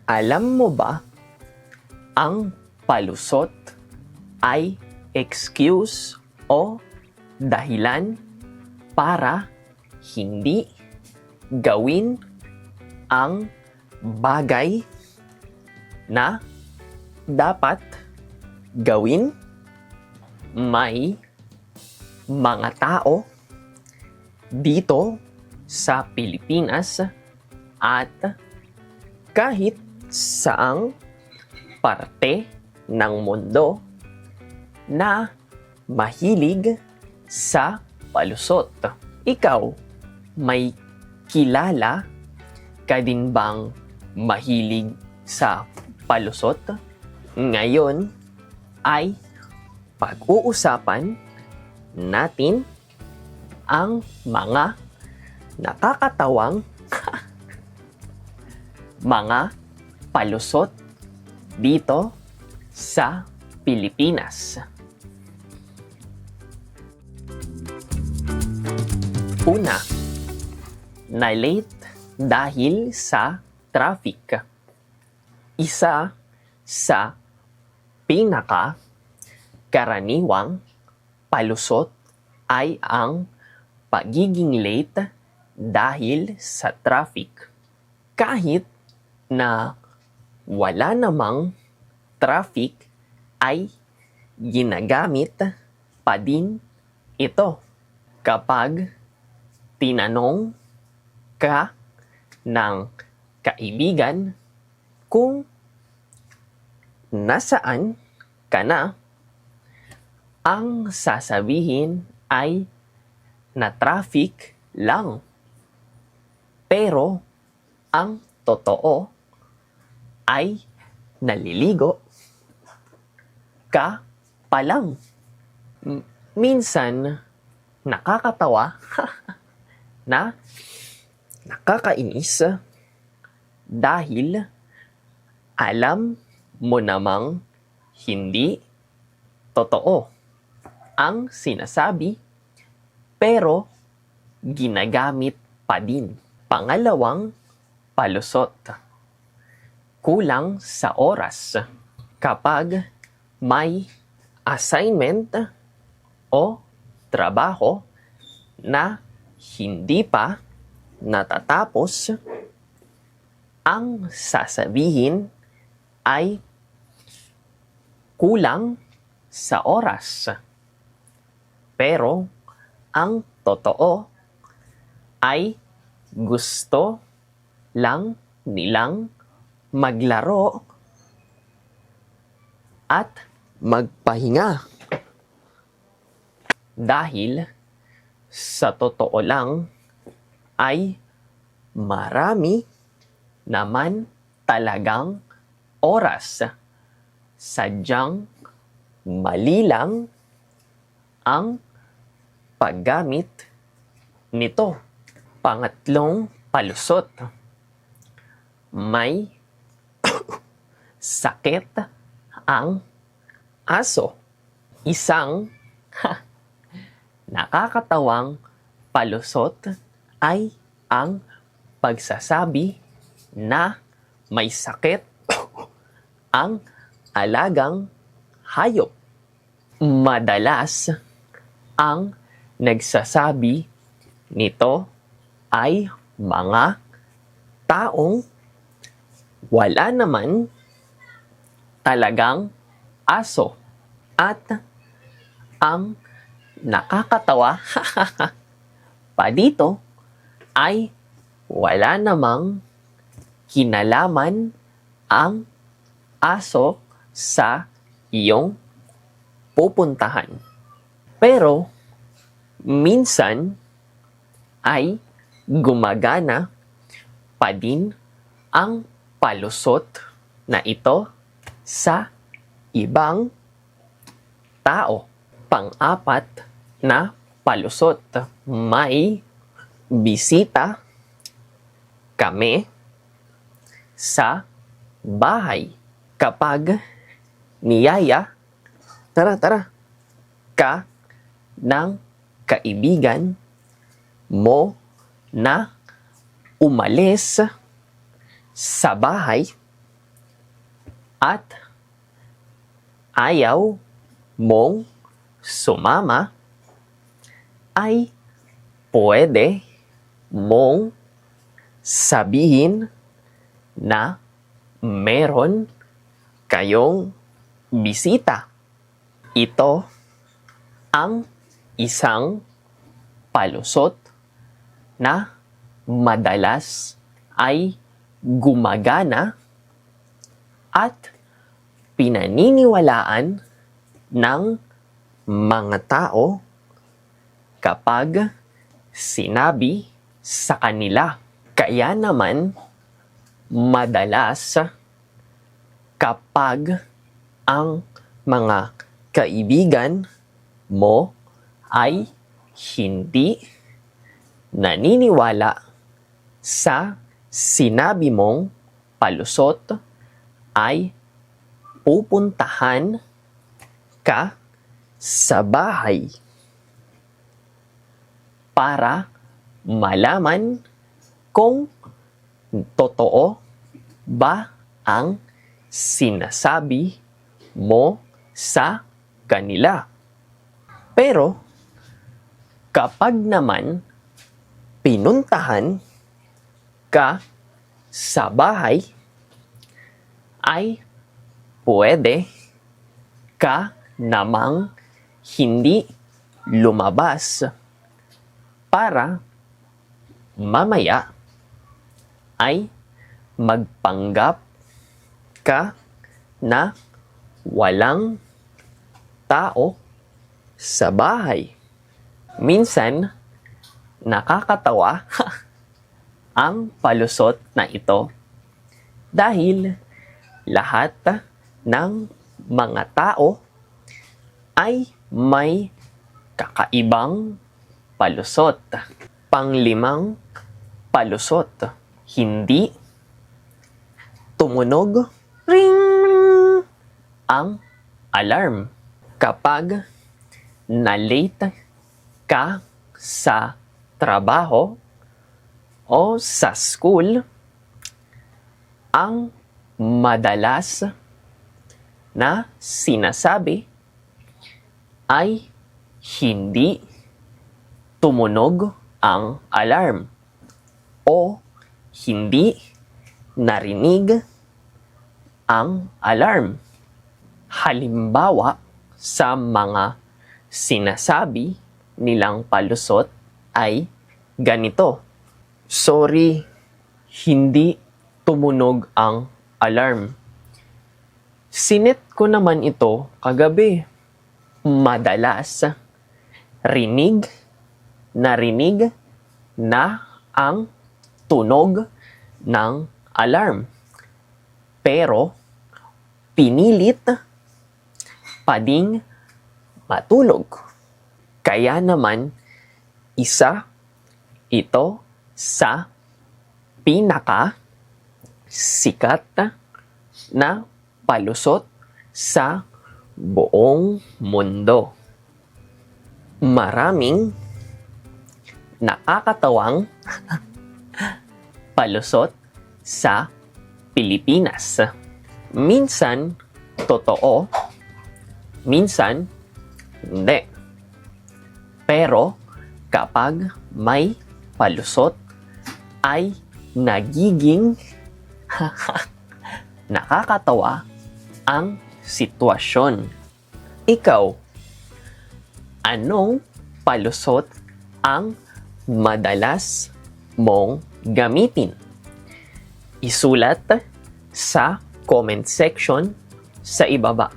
Alam mo ba, ang palusot ay excuse o dahilan para hindi gawin ang bagay na dapat gawin. May mga tao dito sa Pilipinas at kahit saang parte ng mundo na mahilig sa palusot. Ikaw, may kilala ka din bang mahilig sa palusot? Ngayon ay pag-uusapan natin ang mga nakakatawang mga palusot dito sa Pilipinas. Una, na-late dahil sa traffic. Isa sa pinaka-karaniwang palusot ay ang pagiging late dahil sa traffic. Kahit na wala namang traffic ay ginagamit pa din ito kapag tinanong ka ng kaibigan kung nasaan ka na, ang sasabihin ay na traffic lang. Pero ang totoo ay naliligo ka pa lang. Minsan nakakatawa na nakakainis dahil alam mo namang hindi totoo ang sinasabi pero ginagamit pa din. Pangalawang palusot, kulang sa oras. Kapag may assignment o trabaho na hindi pa natatapos, ang sasabihin ay kulang sa oras. Pero ang totoo ay gusto lang nilang maglaro at magpahinga. Dahil sa totoo lang ay marami naman talagang oras. Sadyang mali lang ang paggamit nito. Pangatlong palusot, may sakit ang aso. Isang nakakatawang palusot ay ang pagsasabi na may sakit ang alagang hayop. Madalas ang nagsasabi nito ay mga taong wala naman talagang aso. At ang nakakatawa pa dito ay wala namang kinalaman ang aso sa iyong pupuntahan. Pero minsan ay gumagana pa din ang palusot na ito sa ibang tao. Pang-apat na palusot, may bisita kami sa bahay. Kapag niyaya, tara, ka ng kaibigan mo na umalis sa bahay, at ayaw mong sumama, ay pwede mong sabihin na meron kayong bisita. Ito ang isang palusot na madalas ay gumagana at pinaniniwalaan ng mga tao kapag sinabi sa kanila. Kaya naman, madalas kapag ang mga kaibigan mo ay hindi naniniwala sa sinabi mong palusot, ay pupuntahan ka sa bahay para malaman kung totoo ba ang sinasabi mo sa kanila. Pero kapag naman pinuntahan ka sa bahay, ay pwede ka namang hindi lumabas para mamaya ay magpanggap ka na walang tao sa bahay. Minsan, nakakatawa ang palusot na ito dahil lahat ng mga tao ay may kakaibang palusot. Panglimang palusot, hindi tumunog ring ang alarm kapag na-late ka sa trabaho o sa school. Ang madalas na sinasabi ay hindi tumunog ang alarm o hindi narinig ang alarm. Halimbawa sa mga sinasabi nilang palusot ay ganito: sorry, hindi tumunog ang alarm. Sinet ko naman ito kagabi. Madalas narinig na ang tunog ng alarm. Pero pinilit pa ding matulog. Kaya naman, isa ito sa pinaka sikat na palusot sa buong mundo. Maraming nakakatawang palusot sa Pilipinas. Minsan totoo, minsan hindi. Pero kapag may palusot ay nagiging nakakatawa ang sitwasyon. Ikaw, anong palusot ang madalas mong gamitin? Isulat sa comment section sa ibaba.